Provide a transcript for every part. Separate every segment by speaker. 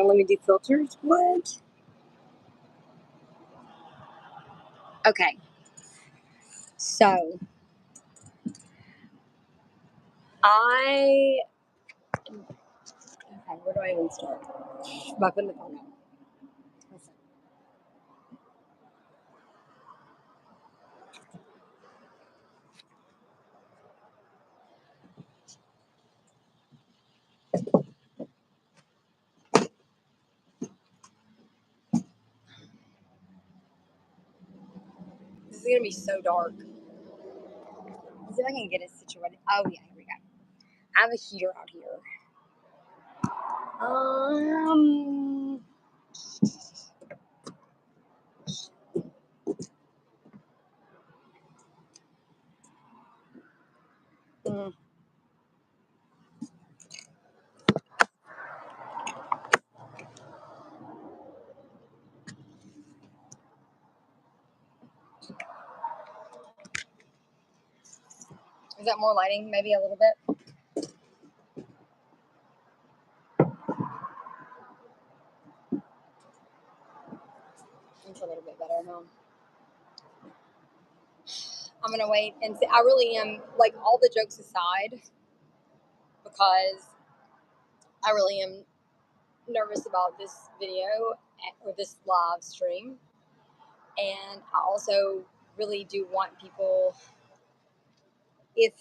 Speaker 1: Let me do filters. What? Okay. So I. Okay, where do I even start? By putting the phone down. Listen. This is gonna be so dark. Let's see if I can get it situated. Oh yeah, here we go. I have a heater out here. Um. mm, Is that more lighting? Maybe a little bit. It's a little bit better, huh? I'm gonna wait and see. I really am, like, all the jokes aside, because I really am nervous about this video or this live stream, and I also really do want people. If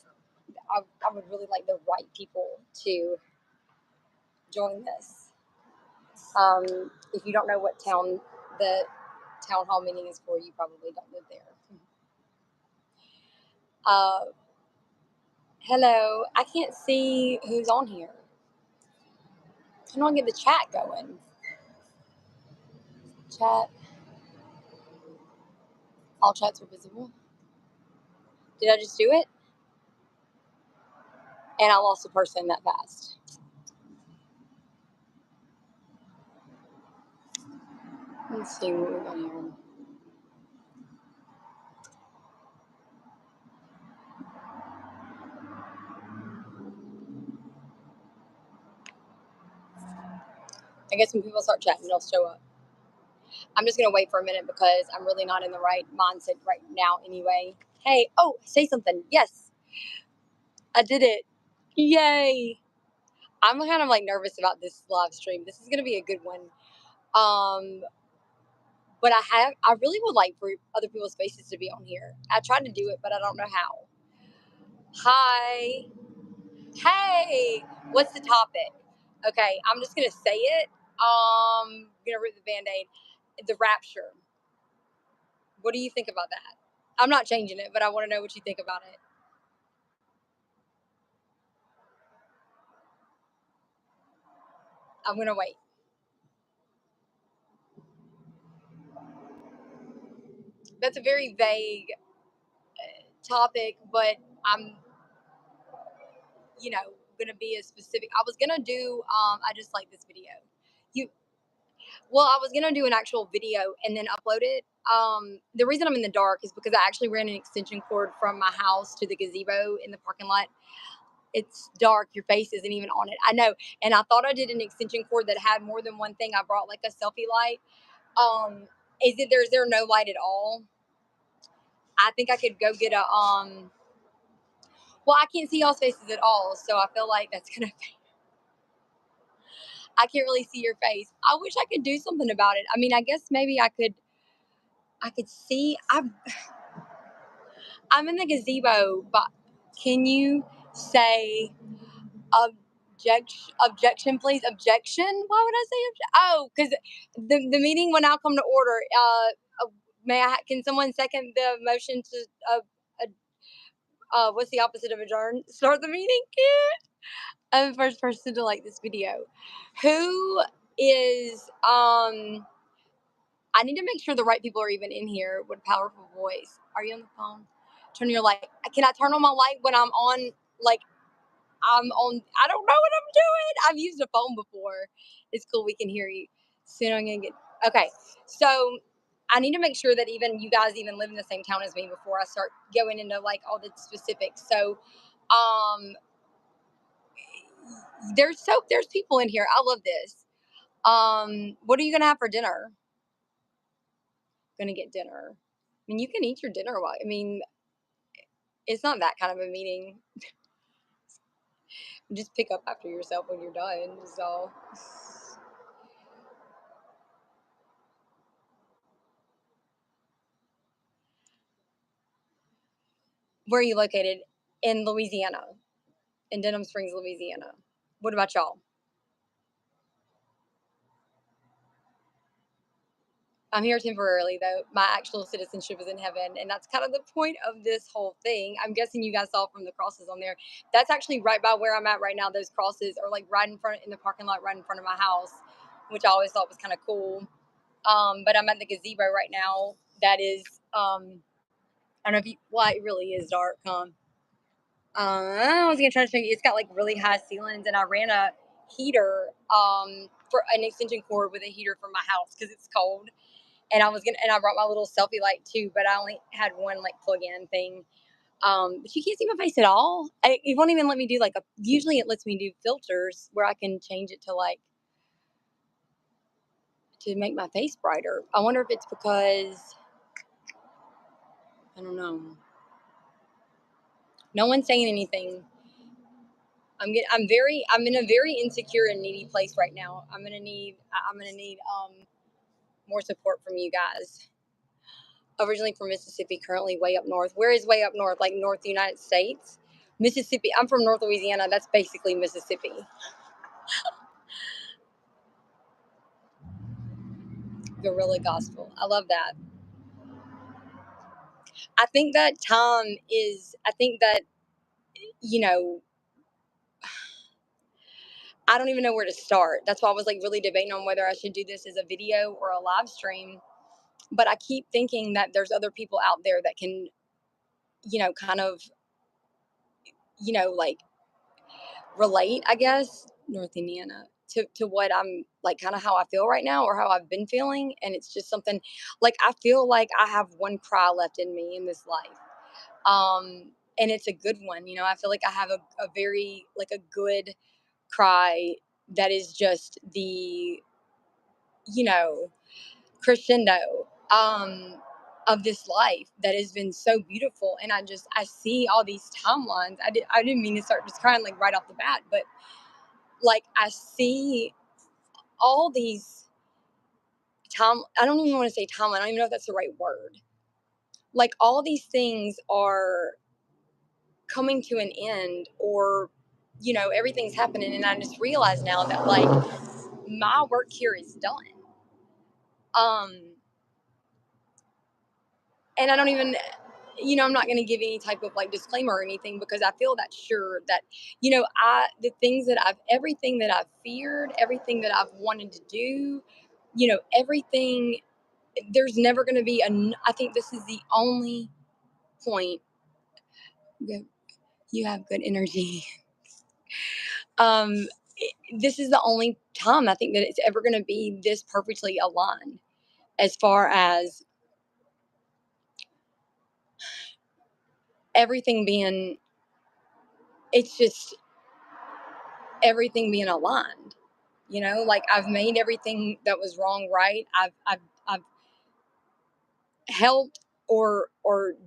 Speaker 1: I would really like the right people to join this. If you don't know what town the town hall meeting is for, you probably don't live there. Uh, Hello, I can't see who's on here. How do I get the chat going? Chat. All chats are visible. Did I just do it? And I lost a person that fast. Let's see what we got here. I guess when people start chatting, they'll show up. I'm just gonna wait for a minute because I'm really not in the right mindset right now anyway. Hey, oh, say something. Yes, I did it. Yay. I'm kind of like nervous about this live stream. This is gonna be a good one. Um, but I really would like for other people's faces to be on here. I tried to do it, but I don't know how. Hi. Hey, what's the topic? Okay, I'm just gonna say it. Gonna rip the band-aid. The rapture. What do you think about that? I'm not changing it, but I want to know what you think about it. I'm gonna wait. That's a very vague topic, but I'm, you know, gonna be as specific. I was gonna do. I just like this video. You. Well, I was gonna do an actual video and then upload it. The reason I'm in the dark is because I actually ran an extension cord from my house to the gazebo in the parking lot. It's dark. Your face isn't even on it. I know. And I thought I did an extension cord that had more than one thing. I brought like a selfie light. Is there no light at all? I think I could go get a well, I can't see y'all's faces at all, so I feel like that's gonna I can't really see your face. I wish I could do something about it. I mean, I guess maybe I could see I'm in the gazebo, but can you say objection, please? Objection? Why would I say objection? Oh, because the meeting will now come to order. Can someone second the motion to what's the opposite of adjourn? Start the meeting. I'm the first person to like this video. Who is I need to make sure the right people are even in here with powerful voice. Are you on the phone? Turn your light. Can I turn on my light when I'm on? Like I'm on. I don't know what I'm doing. I've used a phone before. It's cool. We can hear you. Soon I'm gonna get. Okay. So I need to make sure that even you guys even live in the same town as me before I start going into like all the specifics. So, um, there's people in here. I love this. What are you gonna have for dinner? Gonna get dinner. I mean, you can eat your dinner while. I mean, it's not that kind of a meeting. Just pick up after yourself when you're done. So, where are you located? In Louisiana, in Denham Springs, Louisiana. What about y'all? I'm here temporarily, though. My actual citizenship is in heaven, and that's kind of the point of this whole thing. I'm guessing you guys saw from the crosses on there. That's actually right by where I'm at right now. Those crosses are like right in front in the parking lot, right in front of my house, which I always thought was kind of cool. But I'm at the gazebo right now. That is, I don't know if you. Well, it really is dark, huh? I was gonna try to show you. It's got like really high ceilings, and I ran a heater for an extension cord with a heater for my house because it's cold. And I brought my little selfie light too, but I only had one like plug-in thing. But you can't see my face at all. It won't even let me do like a. Usually, it lets me do filters where I can change it to like to make my face brighter. I wonder if it's because I don't know. No one's saying anything. I'm in a very insecure and needy place right now. I'm gonna need more support from you guys. Originally from Mississippi, currently way up north. Where is way up north? Like North United States? Mississippi. I'm from North Louisiana. That's basically Mississippi. Guerrilla gospel. I love that. I think that, you know, I don't even know where to start. That's why I was like really debating on whether I should do this as a video or a live stream. But I keep thinking that there's other people out there that can, kind of, like relate, I guess, North Indiana to what I'm like, kind of how I feel right now or how I've been feeling. And it's just something like I feel like I have one cry left in me in this life. And it's a good one. I feel like I have a very, like a good cry that is just the, you know, crescendo of this life that has been so beautiful. And I see all these timelines. I didn't mean to start just crying like right off the bat, but like I see all these I don't even want to say timeline. I don't even know if that's the right word. Like all these things are coming to an end, or everything's happening, and I just realize now that like my work here is done. Um and I don't even, I'm not going to give any type of like disclaimer or anything, because I feel that sure that, the things that everything that I've feared, everything that I've wanted to do, everything, there's never going to be I think this is the only point. You have good energy. Um, this is the only time I think that it's ever going to be this perfectly aligned as far as everything being, it's just everything being aligned. Like I've made everything that was wrong right. I've helped or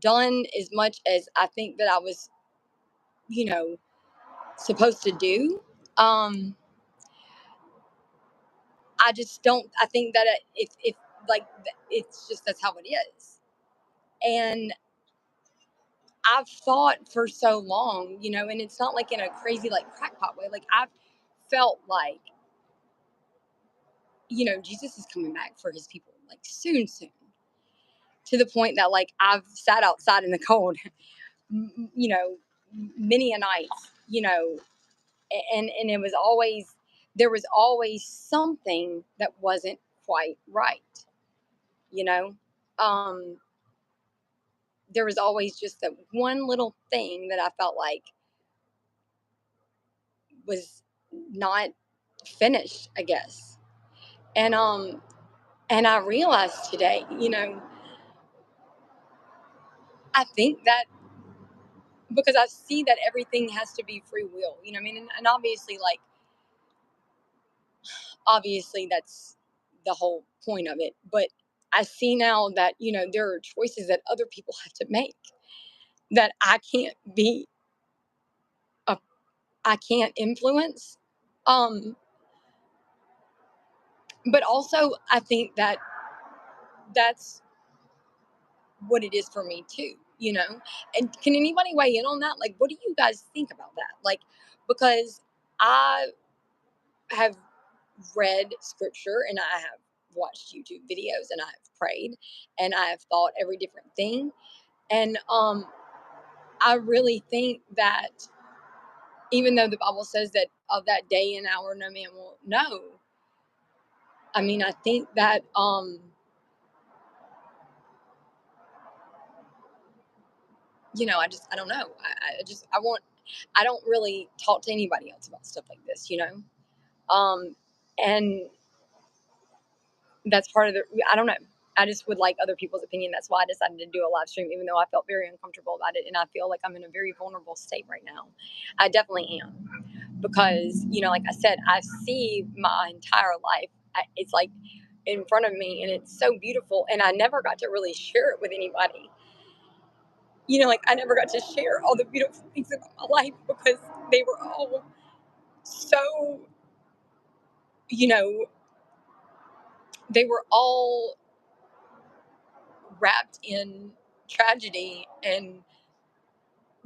Speaker 1: done as much as I think that I was, you know, supposed to do. Um, I just don't. I think that if like it's just that's how it is, and I've thought for so long, and it's not like in a crazy like crackpot way. Like I've felt like, Jesus is coming back for his people like soon, soon. To the point that like I've sat outside in the cold, you know, many a night, you know, and it was always there was always something that wasn't quite right, you know. Um, there was always just that one little thing that I felt like was not finished, I guess. And and I realized today, I think that because I see that everything has to be free will, you know what I mean? And obviously, like, obviously that's the whole point of it. But I see now that, there are choices that other people have to make that a I can't influence. Um, but also I think that that's what it is for me too, you know? And can anybody weigh in on that? Like, what do you guys think about that? Like, because I have read scripture and I have watched YouTube videos and I have prayed and I have thought every different thing. And I really think that even though the Bible says that of that day and hour no man will know, I mean, I think that I don't know. I don't really talk to anybody else about stuff like this, and that's part of the, I don't know. I just would like other people's opinion. That's why I decided to do a live stream, even though I felt very uncomfortable about it. And I feel like I'm in a very vulnerable state right now. I definitely am. Because, like I said, I see my entire life. It's like in front of me and it's so beautiful. And I never got to really share it with anybody. Like I never got to share all the beautiful things about my life because they were all so, you know, they were all wrapped in tragedy and,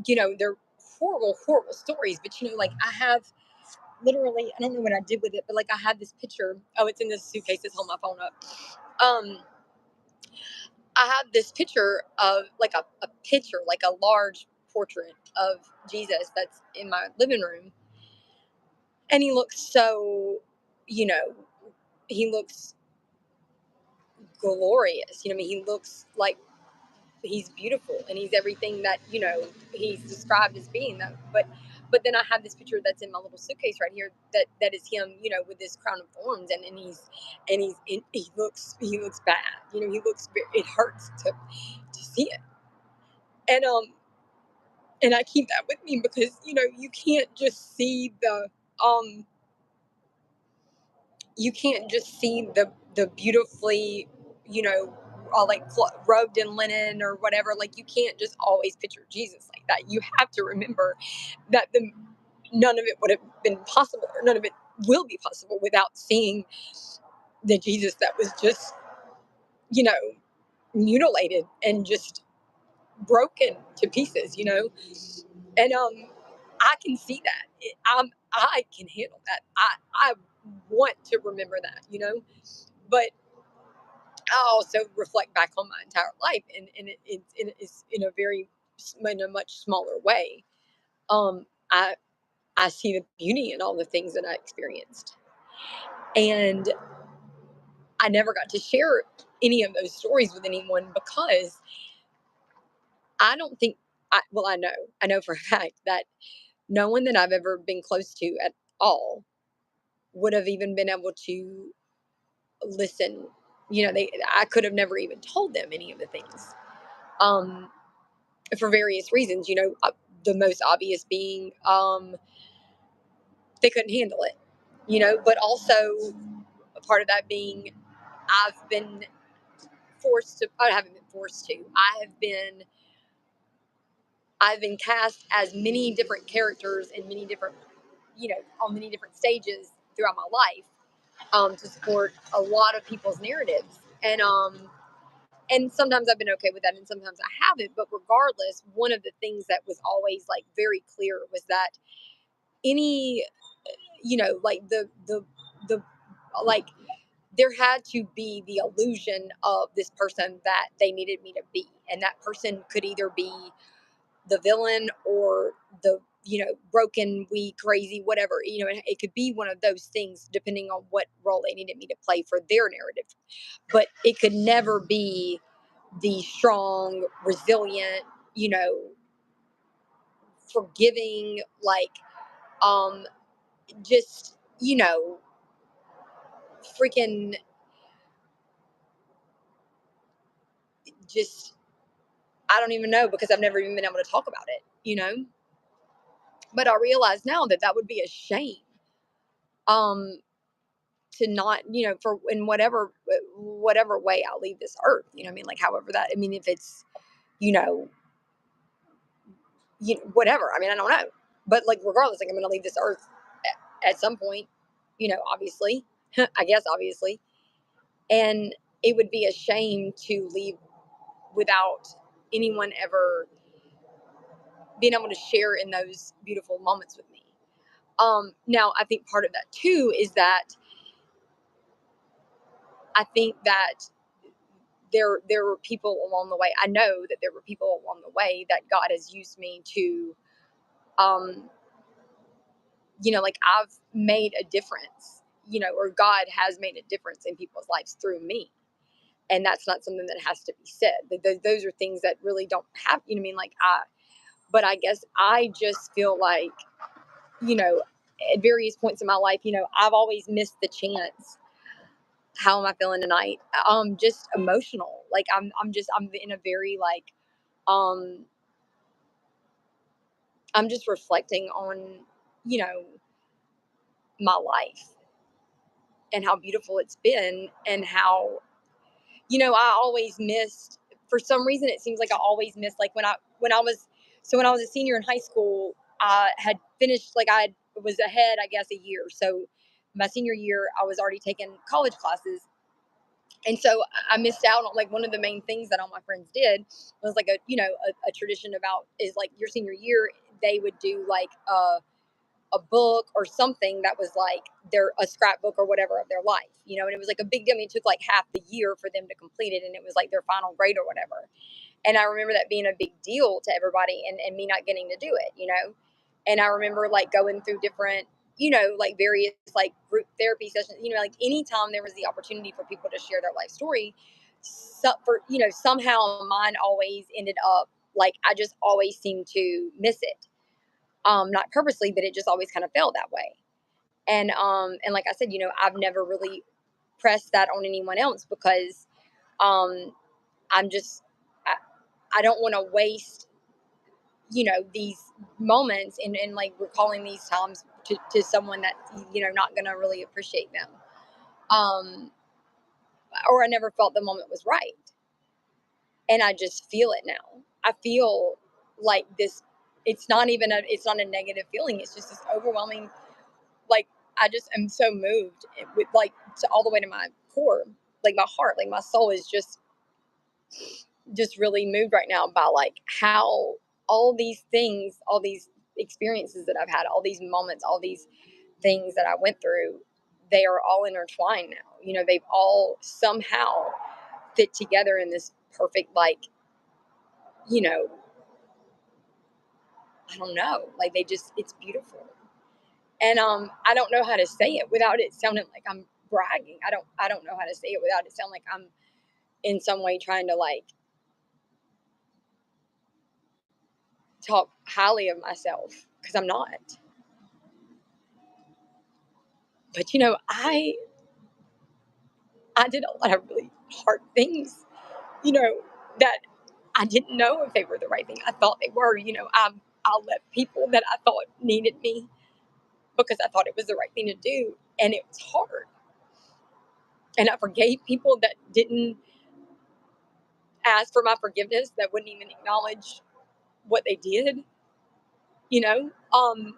Speaker 1: they're horrible, horrible stories. But, like I have literally, I don't know what I did with it, but like I had this picture. Oh, it's in this suitcase. It's on my phone up. Um, I have this picture of like a picture, like a large portrait of Jesus that's in my living room. And he looks so, you know, he looks glorious. I mean, he looks like he's beautiful and he's everything that, he's described as being though. But then I have this picture that's in my little suitcase right here that is him, with this crown of thorns he looks bad. It hurts to see it. And and I keep that with me because you can't just see um the beautifully, you know like robed in linen or whatever. Like you can't just always picture Jesus like that. You have to remember that none of it would have been possible, or none of it will be possible without seeing the Jesus that was just, you know mutilated and just broken to pieces. And I can see that. I can handle that. I want to remember that. But I also reflect back on my entire life, and it's in a much smaller way. Um, I I see the beauty in all the things that I experienced, and I never got to share any of those stories with anyone because I don't think I know for a fact that no one that I've ever been close to at all would have even been able to listen. I could have never even told them any of the things. Um, for various reasons. The most obvious being they couldn't handle it. But also a part of that being I've been I haven't been forced to. I've been cast as many different characters in many different, on many different stages throughout my life, to support a lot of people's narratives. And sometimes I've been okay with that and sometimes I haven't. But regardless, one of the things that was always like very clear was that any, like the like there had to be the illusion of this person that they needed me to be. And that person could either be the villain or the, broken, weak, crazy, whatever. It could be one of those things depending on what role they needed me to play for their narrative. But it could never be the strong, resilient, you know, forgiving, like, um, just, freaking, just, I don't even know because I've never even been able to talk about it. But I realize now that that would be a shame. Um, to not, for in whatever way I leave this earth. You know what I mean? Like however that, I mean, if it's, you know, whatever. I mean, I don't know. But like regardless, like I'm gonna leave this earth at some point, obviously. I guess obviously. And it would be a shame to leave without anyone ever being able to share in those beautiful moments with me. Now I think part of that too is that I think that there were people along the way. I know that there were people along the way that God has used me to, um, like I've made a difference, or God has made a difference in people's lives through me. And that's not something that has to be said. Those are things that really don't have, you know what I mean? But I guess I just feel like, at various points in my life, I've always missed the chance. How am I feeling tonight? Just emotional. Like I'm in a very like, um, I'm just reflecting on, you know, my life and how beautiful it's been and how, I always missed, for some reason, it seems like I always missed, like when I was a senior in high school, I had finished, like I was ahead, I guess, a year. So my senior year, I was already taking college classes. And so I missed out on like one of the main things that all my friends did was like a tradition about is like your senior year, they would do like a book or something that was like a scrapbook or whatever of their life, and it was like a big deal. I mean, it took like half the year for them to complete it, and it was like their final grade or whatever. And I remember that being a big deal to everybody, and me not getting to do it. And I remember like going through different, like various like group therapy sessions, like anytime there was the opportunity for people to share their life story, somehow mine always ended up like I just always seemed to miss it, not purposely, but it just always kind of felt that way. And like I said, I've never really pressed that on anyone else because um I'm just I, I don't want to waste, these moments and like recalling these times to someone that, not gonna really appreciate them. Um or I never felt the moment was right. And I just feel it now. I feel like this, it's not a negative feeling, it's just this overwhelming, like I just am so moved with like all the way to my core, like my heart, like my soul is just really moved right now by like how all these things, all these experiences that I've had, all these moments, all these things that I went through, they are all intertwined now. They've all somehow fit together in this perfect, like, you know, I don't know, like it's beautiful. And I don't know how to say it without it sounding like I'm bragging. I don't know how to say it without it sound like I'm in some way trying to like talk highly of myself because I'm not. But I did a lot of really hard things, that I didn't know if they were the right thing. I thought they were. I left people that I thought needed me because I thought it was the right thing to do, and it was hard. And I forgave people that didn't ask for my forgiveness, that wouldn't even acknowledge what they did. You know, um,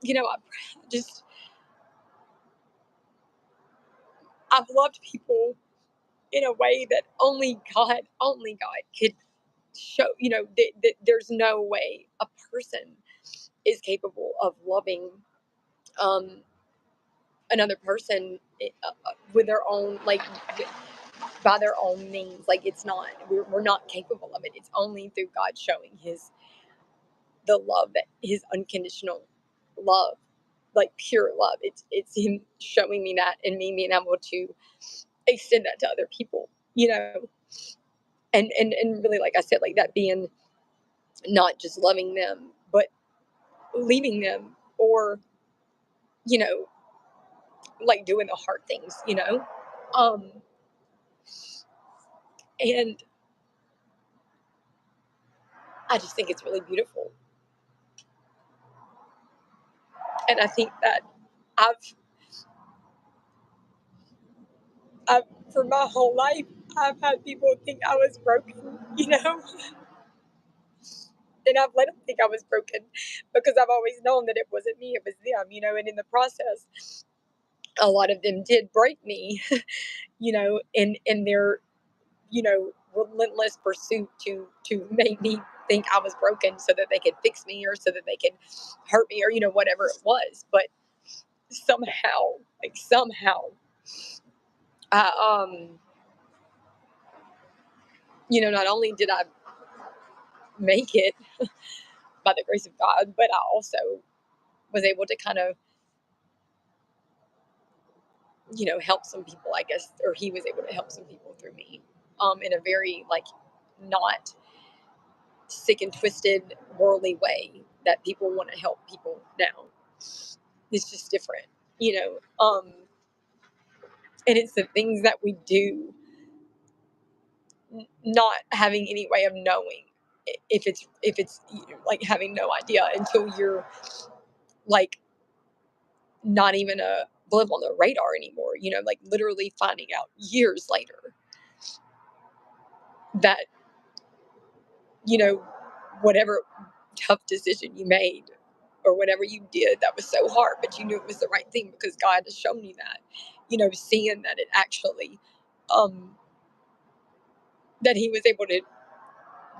Speaker 1: I just I've loved people in a way that only God could show. There's no way a person is capable of loving um, another person with their own like by their own means. Like it's not, we're not capable of it. It's only through God showing the love, that his unconditional love, like pure love. It's him showing me that and me being able to extend that to other people. And really, like I said, like that being not just loving them, but leaving them, or you know like doing the hard things. Um and I just think it's really beautiful. And I think that I've, I've, for my whole life, I've had people think I was broken, and I've let them think I was broken because I've always known that it wasn't me, it was them, and in the process, a lot of them did break me, in their, relentless pursuit to make me think I was broken so that they could fix me or so that they could hurt me or, whatever it was. But somehow, I, not only did I make it by the grace of God, but I also was able to kind of, help some people, I guess, or he was able to help some people through me, in a very, like, not sick and twisted worldly way that people want to help people now. It's just different, you know. And it's the things that we do, not having any way of knowing if it's like having no idea until you're like not even a blip on the radar anymore. Like literally finding out years later that you know whatever tough decision you made or whatever you did that was so hard, but you knew it was the right thing because God has shown you that. Seeing that it actually, um, that He was able to,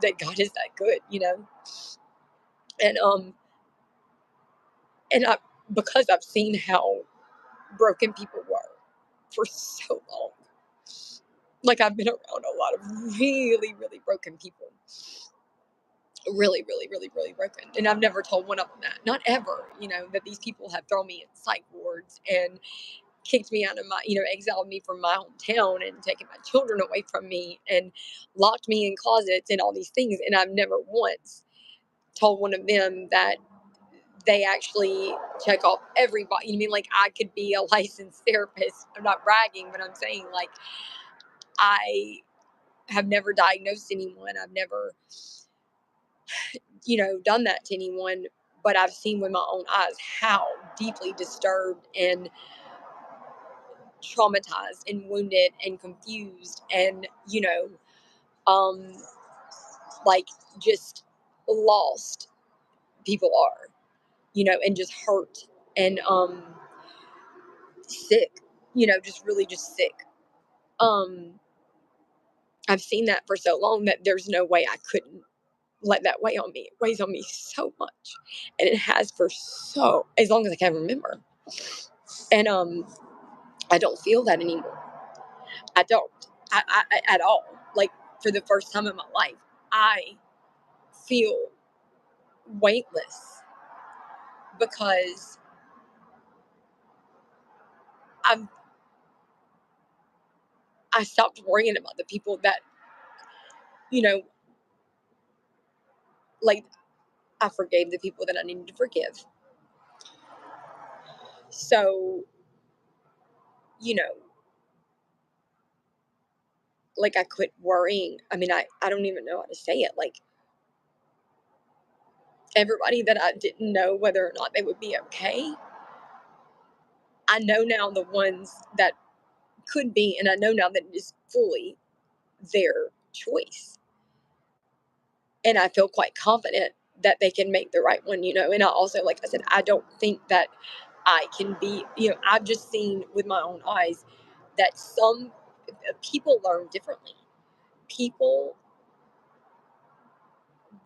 Speaker 1: that God is that good, and and I, because I've seen how broken people were for so long. Like I've been around a lot of really, really broken people, really, really, really, really broken, and I've never told one of them that, not ever. That these people have thrown me in psych wards and kicked me out of my, exiled me from my hometown and taken my children away from me and locked me in closets and all these things. And I've never once told one of them that they actually check off everybody. You mean like I could be a licensed therapist? I'm not bragging, but I'm saying like I have never diagnosed anyone. I've never, done that to anyone. But I've seen with my own eyes how deeply disturbed and traumatized and wounded and confused and um like just lost people are, and just hurt and sick, just really just sick. um I've seen that for so long that there's no way I couldn't let that weigh on me. It weighs on me so much, and it has for so as long as I can remember. And I don't feel that anymore. I don't. At all. Like for the first time in my life, I feel weightless because I'm I stopped worrying about the people that, you know, like I forgave the people that I needed to forgive. So, you know, like I quit worrying. I mean, I don't even know how to say it. Like everybody that I didn't know whether or not they would be okay, I know now the ones that could be, and I know now that it is fully their choice. And I feel quite confident that they can make the right one, And I also, like I said, I don't think that I can be, I've just seen with my own eyes that some people learn differently. People,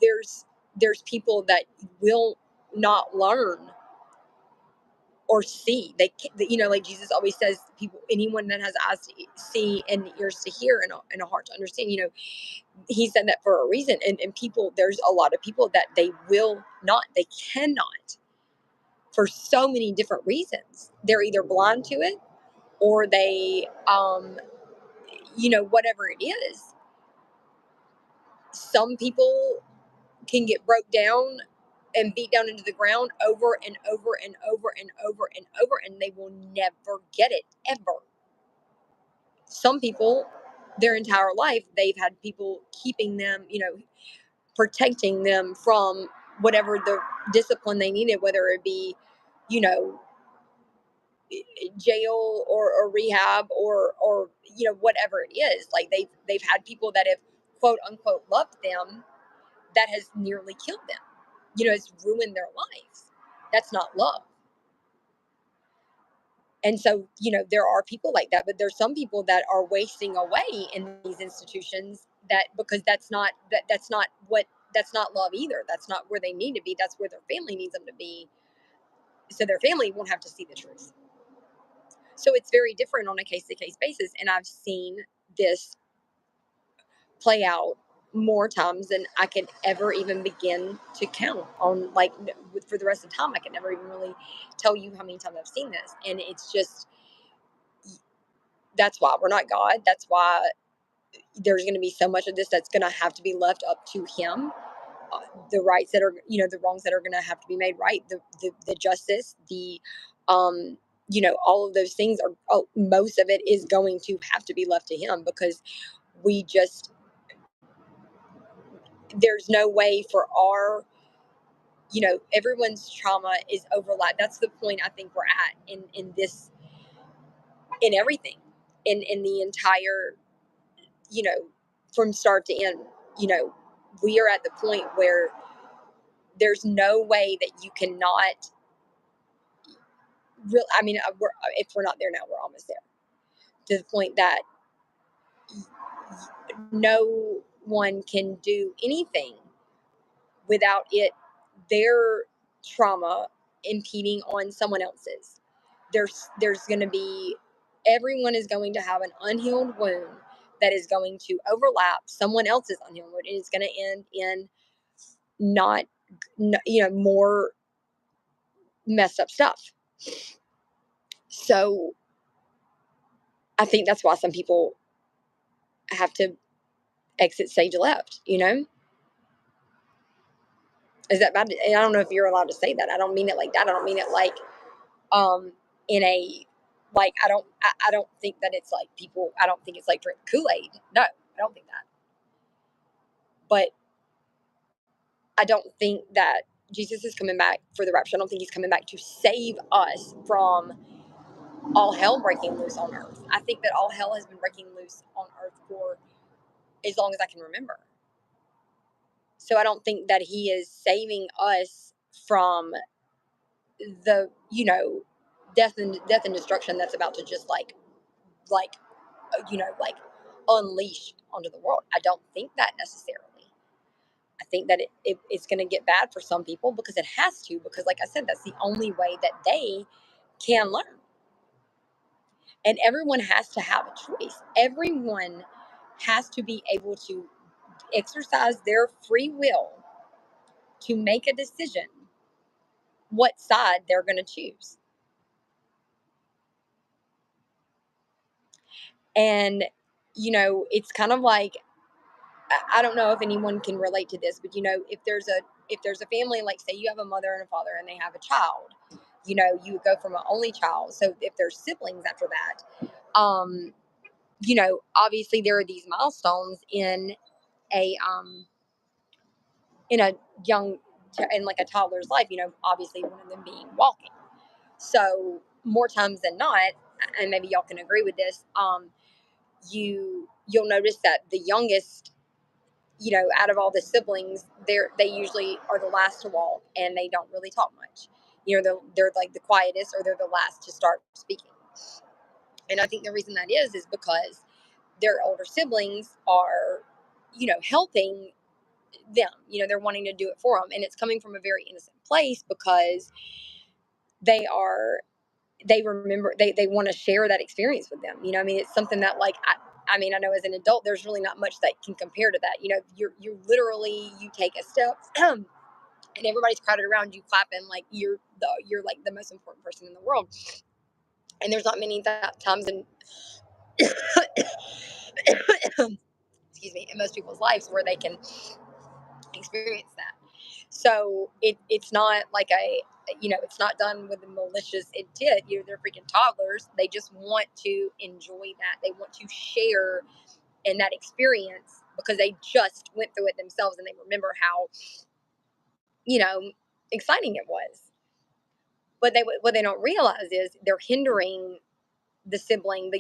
Speaker 1: there's people that will not learn or see. Like Jesus always says, people, anyone that has eyes to see and ears to hear and a heart to understand, he said that for a reason. And people, there's a lot of people that they cannot, for so many different reasons. They're either blind to it or they, whatever it is. Some people can get broke down and beat down into the ground over and over and over and over and over, and they will never get it ever. Some people, their entire life, they've had people keeping them, protecting them from whatever the discipline they needed, whether it be, you know, jail or rehab or whatever it is. Like they've had people that have quote unquote loved them that has nearly killed them. It's ruined their lives. That's not love. And so, there are people like that, but there's some people that are wasting away in these institutions that because that's not love either. That's not where they need to be. That's where their family needs them to be. So their family won't have to see the truth. So it's very different on a case to case basis. And I've seen this play out more times than I could ever even begin to count on. Like for the rest of the time, I could never even really tell you how many times I've seen this. And it's just, that's why we're not God. That's why there's going to be so much of this that's going to have to be left up to him. The rights that are, the wrongs that are going to have to be made right, the justice, all of those things are, most of it is going to have to be left to him because we just, there's no way for our, everyone's trauma is overlapped. That's the point I think we're at in this, in everything, in the entire, you know, from start to end, we are at the point where there's no way that you cannot real. I mean, if we're not there now, we're almost there to the point that no one can do anything without their trauma impeding on someone else's. There's going to be, everyone is going to have an unhealed wound that is going to overlap someone else's unhealed wound, and it's going to end in not, more messed up stuff. So I think that's why some people have to exit stage left, Is that bad? I don't know if you're allowed to say that. I don't mean it like that. I don't mean it like, in a, like, I don't think that it's like people, I don't think it's like drink Kool-Aid. No, I don't think that. But I don't think that Jesus is coming back for the rapture. I don't think he's coming back to save us from all hell breaking loose on earth. I think that all hell has been breaking loose on earth for as long as I can remember. So I don't think that he is saving us from the, death and destruction that's about to just like, like unleash onto the world. I don't think that necessarily. I think that it's going to get bad for some people because it has to, because like I said, that's the only way that they can learn. And everyone has to have a choice. Everyone has to be able to exercise their free will to make a decision what side they're going to choose. And, it's kind of like, I don't know if anyone can relate to this, but if there's a family, like say you have a mother and a father and they have a child, you would go from an only child. So if there's siblings after that, obviously there are these milestones a in a young in like a toddler's life, obviously one of them being walking. So more times than not, and maybe y'all can agree with this, you'll notice that the youngest, out of all the siblings, they usually are the last to walk and they don't really talk much. They're like the quietest, or they're the last to start speaking. And I think the reason that is because their older siblings are, helping them. They're wanting to do it for them, and it's coming from a very innocent place because they are they remember, they want to share that experience with them. I mean, it's something that, like, I mean, I know as an adult there's really not much that can compare to that. You're literally, you take a step and everybody's crowded around you clapping like you're like the most important person in the world. And there's not many times in excuse me, in most people's lives where they can experience that. So it's not like it's not done with a malicious intent. They're freaking toddlers. They just want to enjoy that. They want to share in that experience because they just went through it themselves and they remember how, exciting it was. what they don't realize is they're hindering the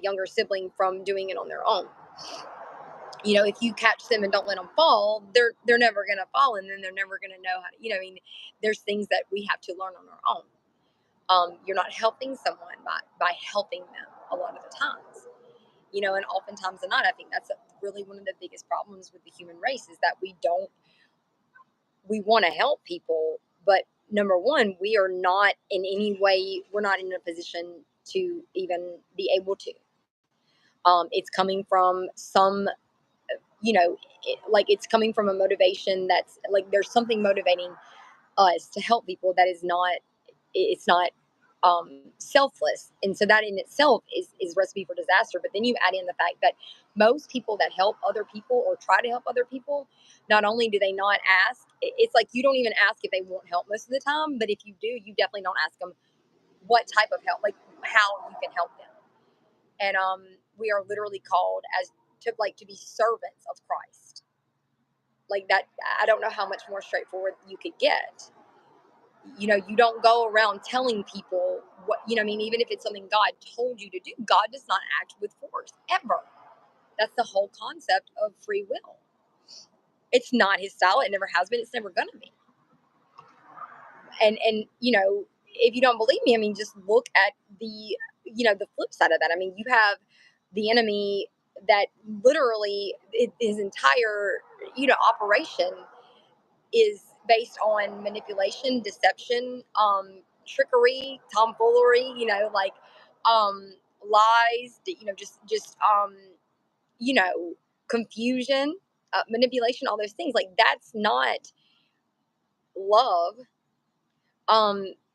Speaker 1: younger sibling, from doing it on their own. If you catch them and don't let them fall, they're never going to fall, and then they're never going to know how to. There's things that we have to learn on our own. You're not helping someone by helping them a lot of the times. And oftentimes not. I think that's really one of the biggest problems with the human race, is that we want to help people, but number one, we are not in any way, we're not in a position to even be able to. It's coming from some, it's coming from a motivation that's like, there's something motivating us to help people that is not, it's not selfless. And so that in itself is recipe for disaster. But then you add in the fact that most people that help other people or try to help other people, not only do they not ask, it's like you don't even ask if they want help most of the time, but if you do, you definitely don't ask them what type of help, like how you can help them. And we are literally called to be servants of Christ. Like that, I don't know how much more straightforward you could get. You don't go around telling people what, even if it's something God told you to do. God does not act with force, ever. That's the whole concept of free will. It's not his style. It never has been. It's never going to be. And if you don't believe me, just look at the flip side of that. You have the enemy that literally his entire, operation is based on manipulation, deception, trickery, tomfoolery, lies, you know, confusion, manipulation, all those things. Like, that's not love.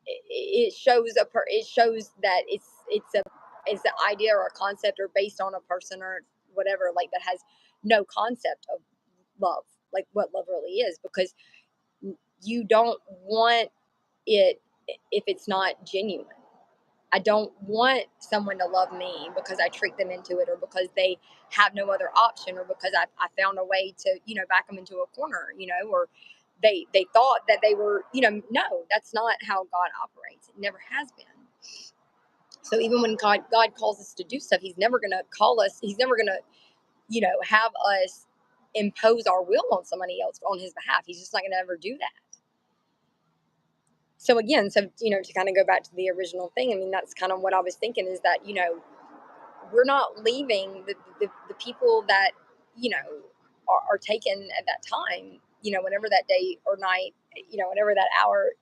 Speaker 1: It shows it shows that it's an idea or a concept, or based on a person or whatever, like, that has no concept of love, like what love really is, because you don't want it if it's not genuine. I don't want someone to love me because I tricked them into it, or because they have no other option, or because I found a way to, back them into a corner, or they thought that they were, no, that's not how God operates. It never has been. So even when God calls us to do stuff, he's never going to call us, he's never going to, have us impose our will on somebody else on his behalf. He's just not going to ever do that. So again, to kind of go back to the original thing, that's kind of what I was thinking, is that, we're not leaving the people that, are taken at that time, whenever that day or night, whenever that hour,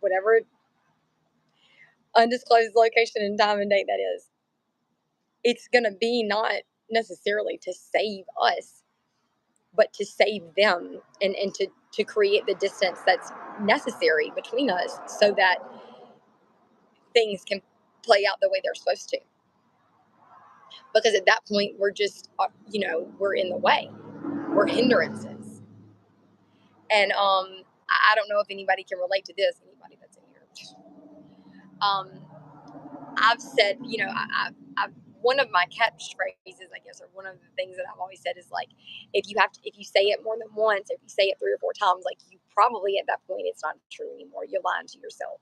Speaker 1: whatever undisclosed location and time and date that is, it's going to be not necessarily to save us, but to save them, and to create the distance that's necessary between us, so that things can play out the way they're supposed to. Because at that point, we're just, we're in the way. We're hindrances. And I don't know if anybody can relate to this, anybody that's in here. I've said, I've one of my catchphrases, I guess, or one of the things that I've always said is, like, if you say it more than once, if you say it 3 or 4 times, like, you probably at that point, it's not true anymore. You're lying to yourself.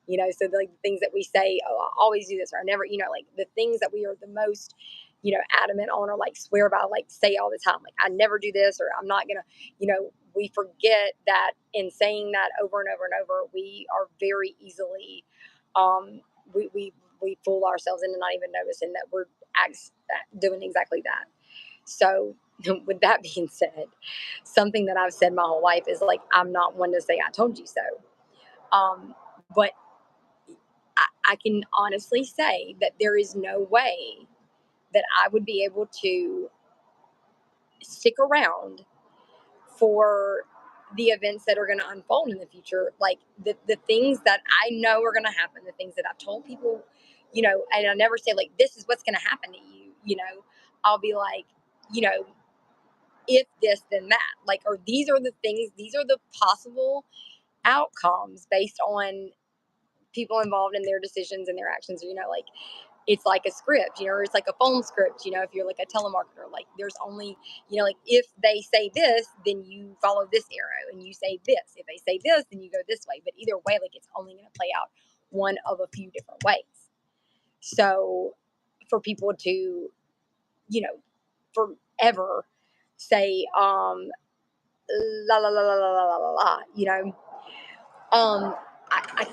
Speaker 1: So like the things that we say, oh, I always do this, or I never, like the things that we are the most, adamant on, or like swear by, like say all the time, like I never do this, or I'm not gonna, we forget that in saying that over and over and over, we are very easily, we fool ourselves into not even noticing that we're doing exactly that. So with that being said, something that I've said my whole life is, like, I'm not one to say I told you so. But I can honestly say that there is no way that I would be able to stick around for the events that are going to unfold in the future. Like the things that I know are going to happen, the things that I've told people, and I never say, like, this is what's going to happen to you, I'll be like, if this, then that, like, or these are the things, these are the possible outcomes based on people involved in their decisions and their actions, like, it's like a script, or it's like a phone script, if you're like a telemarketer, like there's only, like if they say this, then you follow this arrow and you say this. If they say this, then you go this way. But either way, like it's only going to play out one of a few different ways. So for people to, forever say, la la la la la la la la la, I